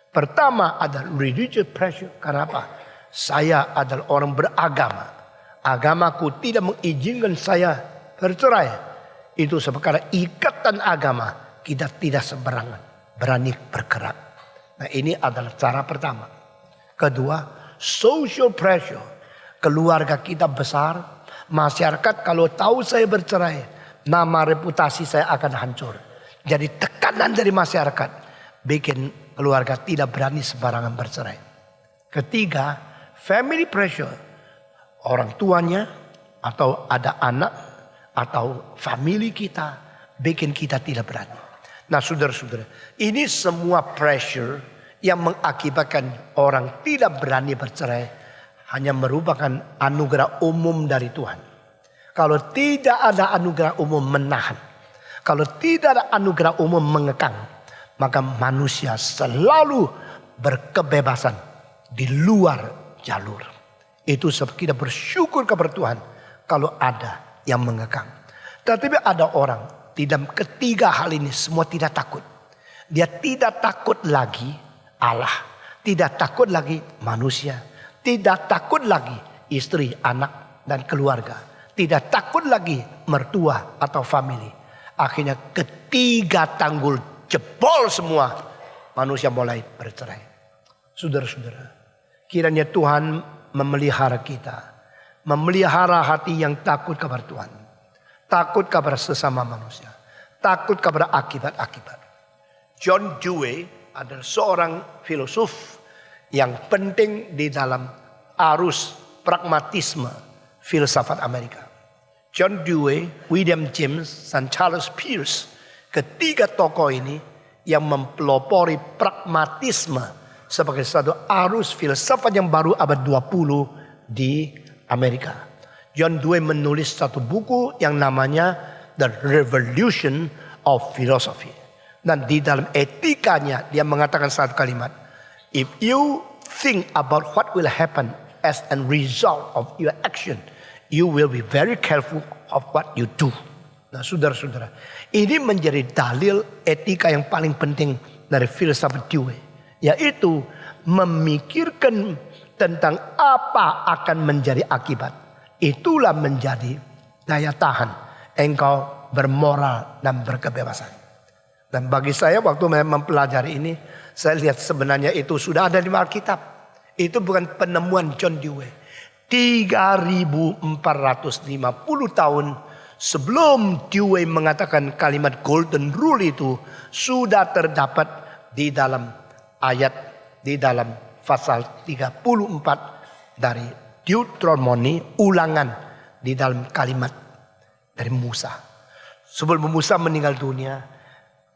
Pertama adalah religious pressure. Karena apa? Saya adalah orang beragama. Agamaku tidak mengizinkan saya bercerai. Itu sebab karena ikatan agama kita tidak sembarangan berani bergerak. Nah ini adalah cara pertama. Kedua, social pressure. Keluarga kita besar. Masyarakat kalau tahu saya bercerai, nama reputasi saya akan hancur. Jadi tekanan dari masyarakat bikin keluarga tidak berani sembarangan bercerai. Ketiga, family pressure. Orang tuanya atau ada anak atau family kita bikin kita tidak berani. Nah saudara-saudara, ini semua pressure yang mengakibatkan orang tidak berani bercerai hanya merupakan anugerah umum dari Tuhan. Kalau tidak ada anugerah umum menahan, kalau tidak ada anugerah umum mengekang, maka manusia selalu berkebebasan di luar jalur. Itu sebab kita bersyukur kepada Tuhan kalau ada yang mengekang. Tetapi ada orang tidak, ketiga hal ini semua tidak takut. Dia tidak takut lagi Allah, tidak takut lagi manusia, tidak takut lagi istri, anak dan keluarga. Tidak takut lagi mertua atau family. Akhirnya ketiga tanggul jebol semua. Manusia mulai bercerai. Saudara-saudara, kiranya Tuhan memelihara kita. Memelihara hati yang takut kepada Tuhan. Takut kepada sesama manusia. Takut kepada akibat-akibat. John Dewey adalah seorang filosof yang penting di dalam arus pragmatisme filsafat Amerika. John Dewey, William James, dan Charles Peirce. Ketiga tokoh ini yang mempelopori pragmatisme sebagai satu arus filsafat yang baru abad 20 di Amerika. John Dewey menulis satu buku yang namanya The Revolution of Philosophy. Dan di dalam etikanya dia mengatakan satu kalimat. If you think about what will happen as a result of your action, you will be very careful of what you do. Nah, saudara-saudara, ini menjadi dalil etika yang paling penting dari filsafat Dewey, yaitu memikirkan tentang apa akan menjadi akibat. Itulah menjadi daya tahan engkau bermoral dan berkebebasan. Dan bagi saya waktu mempelajari ini, saya lihat sebenarnya itu sudah ada di Alkitab. Itu bukan penemuan John Dewey. 3.450 tahun sebelum Dewey mengatakan kalimat golden rule itu sudah terdapat di dalam ayat, di dalam pasal 34 dari Deuteronomy, ulangan di dalam kalimat dari Musa. Sebelum Musa meninggal dunia,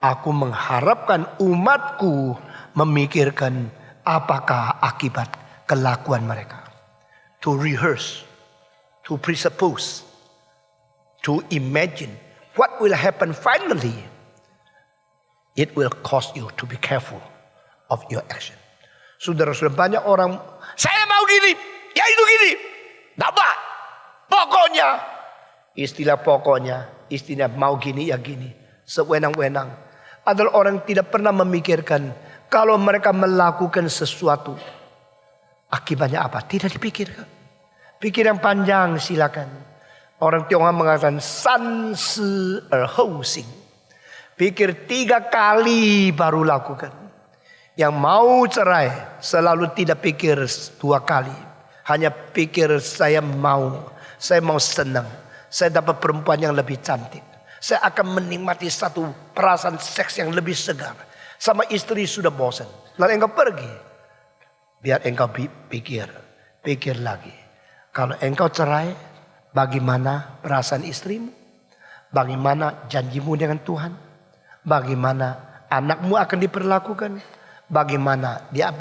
aku mengharapkan umatku memikirkan apakah akibat kelakuan mereka. To rehearse, to presuppose, to imagine what will happen finally. It will cause you to be careful of your action. Saudara-saudara, banyak orang, saya mau gini, ya itu gini. Dapat. Pokoknya. Istilah pokoknya, istilah mau gini ya gini. Sewenang-wenang. Adalah orang tidak pernah memikirkan kalau mereka melakukan sesuatu. Akibatnya apa? Tidak dipikirkan. Pikir yang panjang silakan. Orang Tionghoa mengatakan san si hou xing. Pikir 3 kali baru lakukan. Yang mau cerai selalu tidak pikir 2 kali. Hanya pikir saya mau senang. Saya dapat perempuan yang lebih cantik. Saya akan menikmati satu perasaan seks yang lebih segar. Sama istri sudah bosan. Lalu engkau pergi. Biar engkau pikir lagi. Kalau engkau cerai, bagaimana perasaan istrimu? Bagaimana janjimu dengan Tuhan? Bagaimana anakmu akan diperlakukan? Bagaimana dia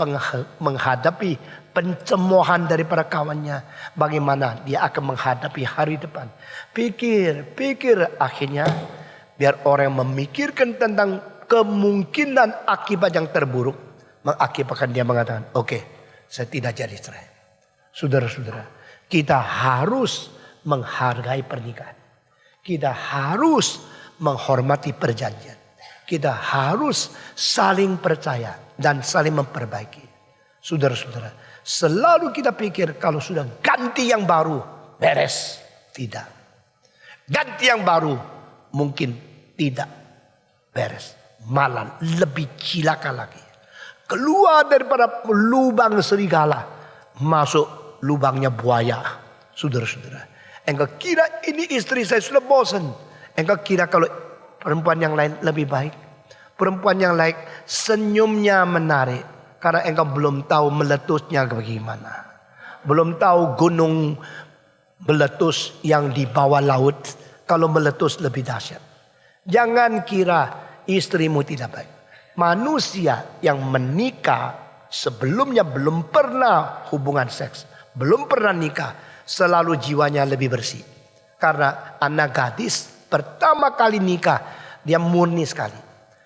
menghadapi pencemoohan daripada kawannya? Bagaimana dia akan menghadapi hari depan? Pikir akhirnya biar orang memikirkan tentang kemungkinan akibat yang terburuk. Mengakibatkan dia mengatakan, oke, saya tidak jadi cerai. Saudara-saudara, kita harus menghargai pernikahan. Kita harus menghormati perjanjian. Kita harus saling percaya dan saling memperbaiki. Saudara-saudara, selalu kita pikir kalau sudah ganti yang baru, beres. Tidak. Ganti yang baru, mungkin tidak beres. Malah lebih cilaka lagi. Keluar daripada lubang serigala, masuk lubangnya buaya. Saudara-saudara, engkau kira ini istri saya sudah bosan. Engkau kira kalau perempuan yang lain lebih baik. Perempuan yang lain senyumnya menarik. Karena engkau belum tahu meletusnya bagaimana. Belum tahu gunung meletus yang di bawah laut. Kalau meletus lebih dahsyat. Jangan kira istrimu tidak baik. Manusia yang menikah sebelumnya belum pernah hubungan seks. Belum pernah nikah. Selalu jiwanya lebih bersih. Karena anak gadis pertama kali nikah, dia murni sekali.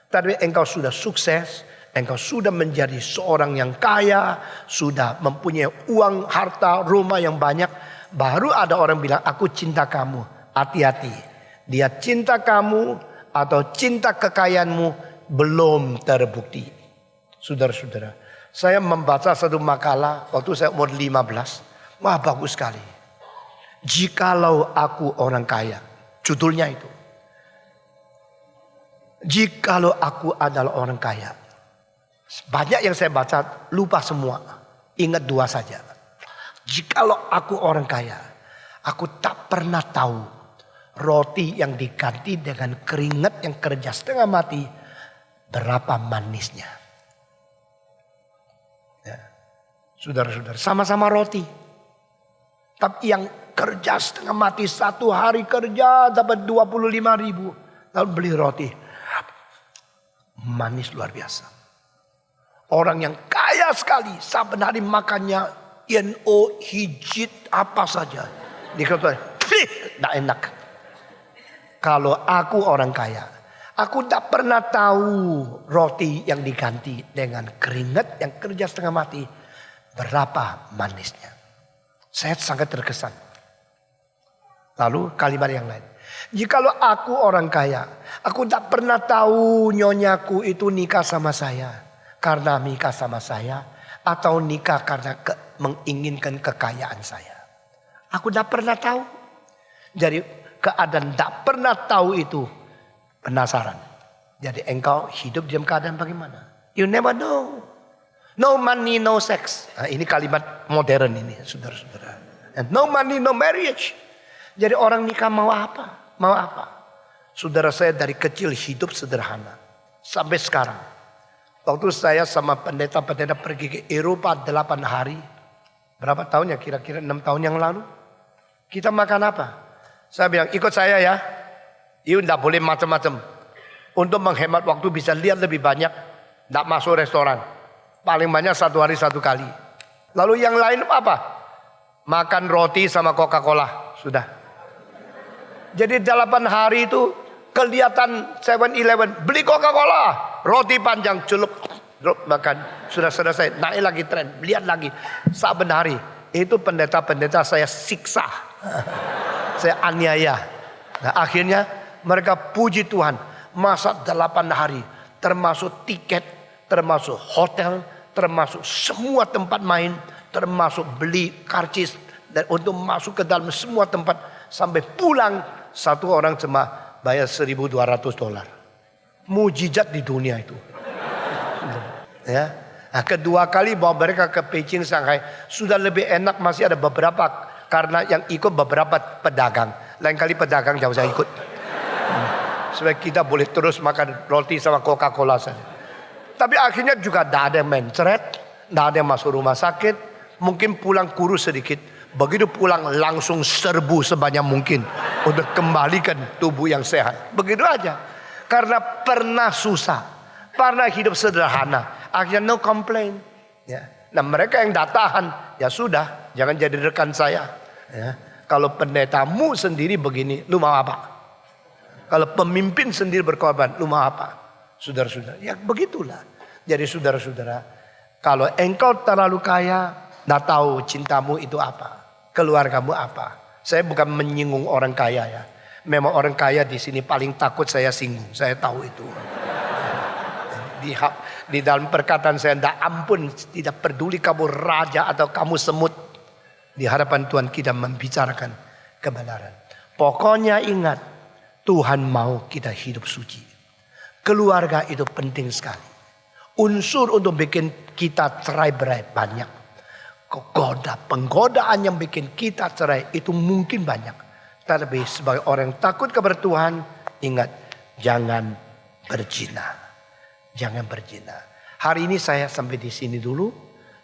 Tapi engkau sudah sukses, engkau sudah menjadi seorang yang kaya, sudah mempunyai uang, harta, rumah yang banyak. Baru ada orang bilang, aku cinta kamu. Hati-hati. Dia cinta kamu atau cinta kekayaanmu belum terbukti. Saudara-saudara, saya membaca satu makalah waktu saya umur 15. Wah, bagus sekali. Jikalau aku orang kaya. Judulnya itu. Jikalau aku adalah orang kaya. Banyak yang saya baca lupa semua. Ingat 2 saja. Jikalau aku orang kaya. Aku tak pernah tahu roti yang diganti dengan keringat yang kerja setengah mati. Berapa manisnya. Ya. Saudara-saudara, sama-sama roti. Tapi yang kerja setengah mati 1 hari kerja dapat 25.000. Lalu beli roti. Manis luar biasa. Orang yang kaya sekali saben hari makannya hijit apa saja. Dikatakan, tidak enak. Kalau aku orang kaya, aku tak pernah tahu roti yang diganti dengan keringat yang kerja setengah mati. Berapa manisnya. Saya sangat terkesan. Lalu kalimat yang lain. Jikalau aku orang kaya, aku tak pernah tahu nyonyaku itu nikah sama saya. Karena nikah sama saya. Atau nikah karena menginginkan kekayaan saya. Aku tak pernah tahu. Jadi keadaan tak pernah tahu itu penasaran. Jadi engkau hidup dalam keadaan bagaimana? You never know. No money, no sex. Nah, ini kalimat modern ini, saudara-saudara. And no money, no marriage. Jadi orang nikah mau apa? Mau apa? Saudara saya dari kecil hidup sederhana. Sampai sekarang. Waktu saya sama pendeta-pendeta pergi ke Eropa 8 hari. Berapa tahun ya kira-kira 6 tahun yang lalu. Kita makan apa? Saya bilang ikut saya ya. You tidak boleh macam-macam. Untuk menghemat waktu bisa lihat lebih banyak. Tidak masuk restoran. Paling banyak 1 hari 1 kali. Lalu yang lain apa? Makan roti sama Coca-Cola. Sudah. Jadi 8 hari itu kelihatan 7-Eleven. Beli Coca-Cola. Roti panjang celup. Makan. Sudah selesai. Naik lagi tren. Lihat lagi. Saben hari. Itu pendeta-pendeta saya siksa. Saya aniaya. Nah, akhirnya mereka puji Tuhan. Masa 8 hari. Termasuk tiket. Termasuk hotel. Termasuk semua tempat main. Termasuk beli karcis. Dan untuk masuk ke dalam semua tempat. Sampai pulang. Satu orang cuma bayar $1.200. Mujizat di dunia itu. Ya. Nah, kedua kali bawa mereka ke Beijing, Shanghai. Sudah lebih enak, masih ada beberapa. Karena yang ikut beberapa pedagang. Lain kali pedagang jangan saya ikut. Supaya kita boleh terus makan roti sama Coca-Cola saja. Tapi akhirnya juga tidak ada yang mencret. Tidak ada yang masuk rumah sakit. Mungkin pulang kurus sedikit. Begitu pulang langsung serbu sebanyak mungkin. Untuk kembalikan tubuh yang sehat. Begitu aja. Karena pernah susah. Pernah hidup sederhana. Akhirnya no complain. Ya. Nah mereka yang tidak tahan. Ya sudah. Jangan jadi rekan saya. Ya. Kalau pendetamu sendiri begini. Lu mau apa? Kalau pemimpin sendiri berkorban. Lu mau apa? Saudara-saudara. Ya begitulah. Jadi saudara-saudara. Kalau engkau terlalu kaya. Tidak tahu cintamu itu apa. Keluargamu apa. Saya bukan menyinggung orang kaya ya. Memang orang kaya di sini paling takut saya singgung. Saya tahu itu. Di dalam perkataan saya, tidak ampun, tidak peduli kamu raja atau kamu semut. Di hadapan Tuhan kita membicarakan kebenaran. Pokoknya ingat, Tuhan mau kita hidup suci. Keluarga itu penting sekali. Unsur untuk bikin kita cerai-berai banyak. Penggodaan yang bikin kita cerai itu mungkin banyak. Tapi sebagai orang yang takut kepada Tuhan, ingat, jangan berzina. Jangan berzina. Hari ini saya sampai di sini dulu.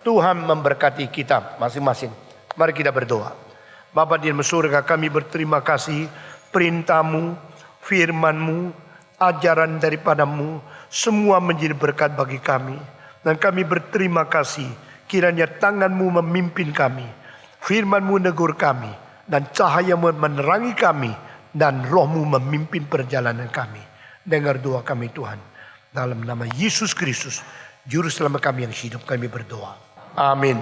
Tuhan memberkati kita masing-masing. Mari kita berdoa. Bapa di dalam surga, kami berterima kasih perintah-Mu, firman-Mu, ajaran daripadamu, semua menjadi berkat bagi kami. Dan kami berterima kasih kiranya tangan-Mu memimpin kami, firman-Mu negur kami, dan cahaya-Mu menerangi kami, dan Roh-Mu memimpin perjalanan kami. Dengar doa kami Tuhan. Dalam nama Yesus Kristus, Juru Selamat kami yang hidup, kami berdoa. Amin.